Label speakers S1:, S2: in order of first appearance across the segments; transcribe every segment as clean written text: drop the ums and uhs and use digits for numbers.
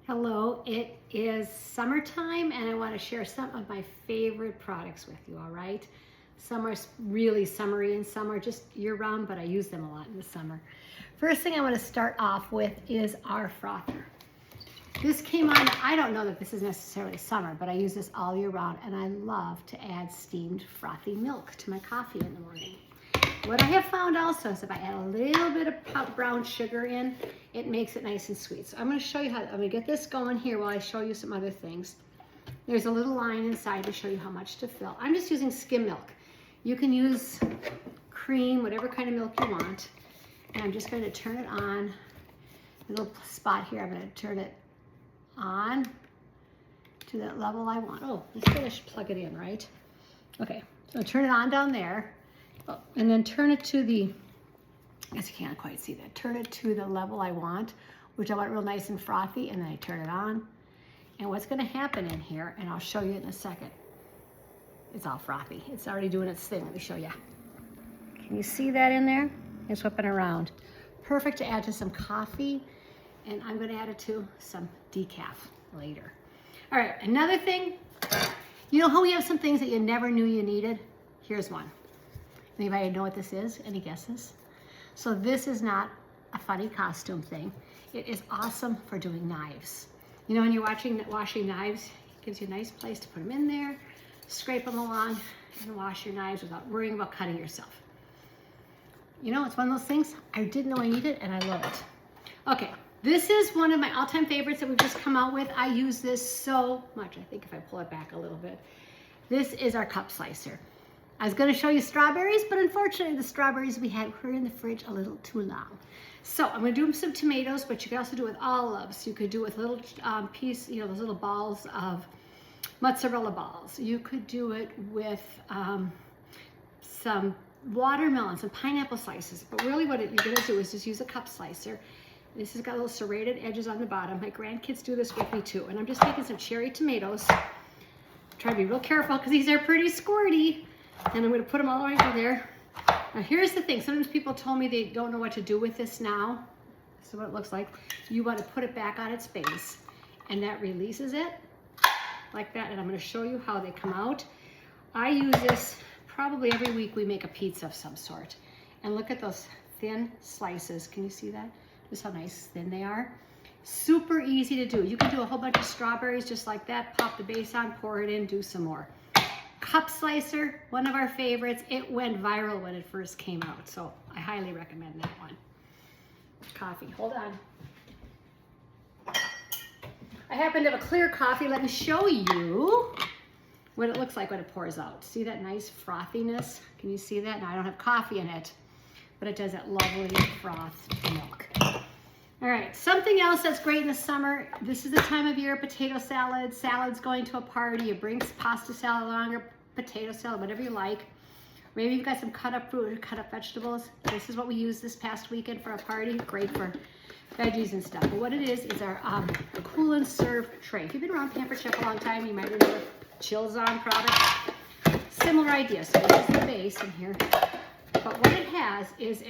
S1: Hello, it is summertime and I want to share some of my favorite products with you, all right? Some are really summery and some are just year-round, but I use them a lot in the summer. First thing I want to start off with is our frother. This came on, I don't know that this is necessarily summer, but I use this all year round and I love to add steamed frothy milk to my coffee in the morning. What I have found also is if I add a little bit of brown sugar in, it makes it nice and sweet. So I'm going to show you how, I'm going to get this going here while I show you some other things. There's a little line inside to show you how much to fill. I'm just using skim milk. You can use cream, whatever kind of milk you want. And I'm just going to turn it on. A little spot here, I'm going to turn it on to that level I want. Oh, let's finish, plug it in, right? Okay, so turn it on down there. Oh, and then turn it to the, I guess you can't quite see that. Turn it to the level I want, which I want real nice and frothy, and then I turn it on. And what's gonna happen in here, and I'll show you in a second, it's all frothy. It's already doing its thing. Let me show you. Can you see that in there? It's whipping around. Perfect to add to some coffee, and I'm gonna add it to some decaf later. All right, another thing, you know how we have some things that you never knew you needed? Here's one. Anybody know what this is? Any guesses? So this is not a funny costume thing. It is awesome for doing knives. You know when you're washing knives, it gives you a nice place to put them in there, scrape them along, and wash your knives without worrying about cutting yourself. You know, it's one of those things I didn't know I needed and I love it. Okay, this is one of my all-time favorites that we've just come out with. I use this so much. I think if I pull it back a little bit. This is our cup slicer. I was going to show you strawberries, but unfortunately the strawberries we had were in the fridge a little too long. So I'm going to do some tomatoes, but you can also do it with olives. You could do it with little those little balls of mozzarella balls. You could do it with some watermelon, some pineapple slices. But really what you're going to do is just use a cup slicer. This has got little serrated edges on the bottom. My grandkids do this with me too. And I'm just taking some cherry tomatoes. Try to be real careful because these are pretty squirty. And I'm going to put them all over there. Now here's the thing. Sometimes people told me they don't know what to do with this now. This is what it looks like. You want to put it back on its base. And that releases it like that. And I'm going to show you how they come out. I use this probably every week we make a pizza of some sort. And look at those thin slices. Can you see that? Just how nice thin they are. Super easy to do. You can do a whole bunch of strawberries just like that. Pop the base on, pour it in, do some more. Cup slicer, one of our favorites. It went viral when it first came out, so I highly recommend that one. Coffee, hold on. I happen to have a clear coffee. Let me show you what it looks like when it pours out. See that nice frothiness? Can you see that? Now I don't have coffee in it, but it does that lovely frothed milk. All right, something else that's great in the summer. This is the time of year, potato salad. Salad's going to a party. You bring pasta salad along or potato salad, whatever you like. Maybe you've got some cut up fruit or cut up vegetables. This is what we used this past weekend for a party. Great for veggies and stuff. But what it is our cool and serve tray. If you've been around Pampered Chef a long time, you might remember Chills On product. Similar idea. So this is the base in here. But what it has is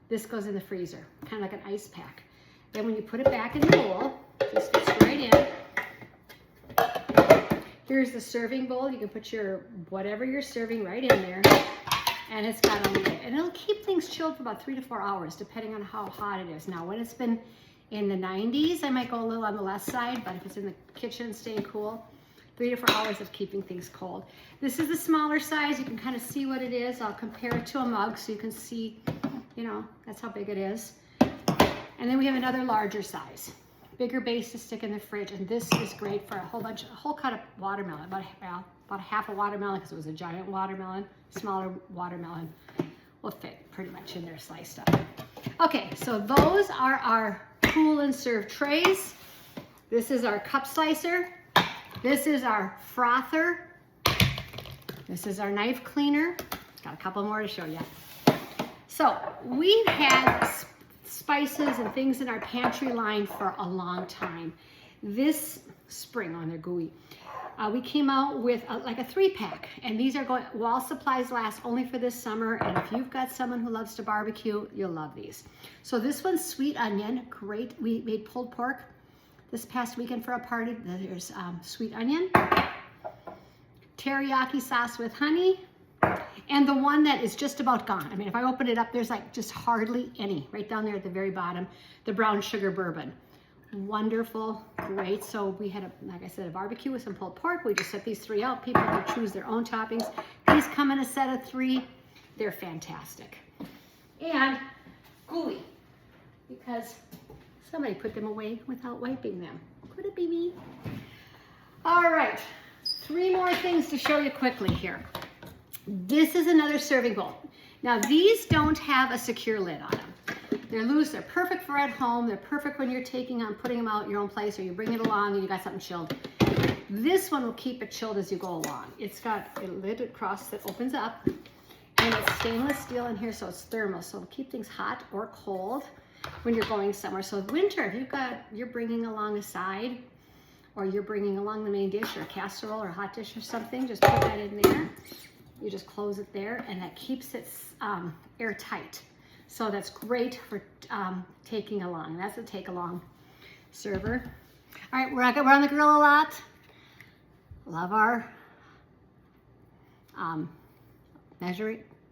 S1: this goes in the freezer, kind of like an ice pack. Then when you put it back in the bowl, this fits right in. Here's the serving bowl. You can put whatever you're serving right in there. And it's got a lid. And it'll keep things chilled for about 3 to 4 hours, depending on how hot it is. Now, when it's been in the 90s, I might go a little on the less side, but if it's in the kitchen staying cool, 3 to 4 hours of keeping things cold. This is the smaller size. You can kind of see what it is. I'll compare it to a mug so you can see, you know, that's how big it is. And then we have another larger size. Bigger base to stick in the fridge, and this is great for a whole cut of watermelon, about a half a watermelon because it was a giant watermelon. Smaller watermelon will fit pretty much in there sliced up. Okay, so those are our cool and serve trays. This is our cup slicer. This is our frother. This is our knife cleaner. Got a couple more to show you. So we've had spices and things in our pantry line for a long time. This spring, they're gooey, we came out with like a 3-pack, and these are going, while supplies last, only for this summer. And if you've got someone who loves to barbecue, you'll love these. So this one's sweet onion, great. We made pulled pork. this past weekend for a party. There's sweet onion, teriyaki sauce with honey, and the one that is just about gone. I mean, if I open it up, there's like just hardly any. Right down there at the very bottom, the brown sugar bourbon. Wonderful, great. So we had, like I said, a barbecue with some pulled pork. We just set these 3 out. People can choose their own toppings. These come in a set of 3. They're fantastic. And gooey, because somebody put them away without wiping them. Could it be me? All right, 3 more things to show you quickly here. This is another serving bowl. Now these don't have a secure lid on them. They're loose, they're perfect for at home, they're perfect when you're putting them out in your own place, or you bring it along and you got something chilled. This one will keep it chilled as you go along. It's got a lid across that opens up, and it's stainless steel in here, so it's thermal, so it'll keep things hot or cold when you're going somewhere. So winter, if you're bringing along a side, or you're bringing along the main dish, or a casserole, or a hot dish or something, just put that in there. You just close it there, and that keeps it airtight. So that's great for taking along. That's a take along server. All right, we're on the grill a lot. Love our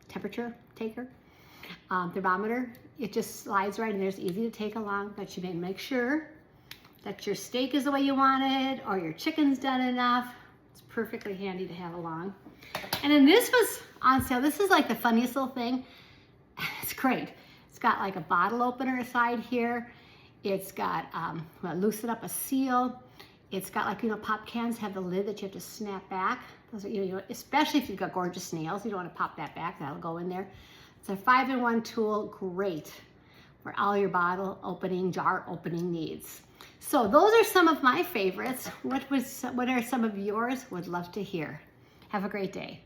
S1: temperature taker, thermometer. It just slides right in there. It's easy to take along, but you may make sure that your steak is the way you want it, or your chicken's done enough. It's perfectly handy to have along. And then this was on sale. This is like the funniest little thing. It's great. It's got like a bottle opener aside here. It's got, loosen up a seal. It's got like, pop cans have the lid that you have to snap back. Those are, especially if you've got gorgeous nails, you don't want to pop that back. That'll go in there. It's a 5-in-1 tool, great for all your bottle opening, jar opening needs. So those are some of my favorites. What are some of yours? Would love to hear. Have a great day.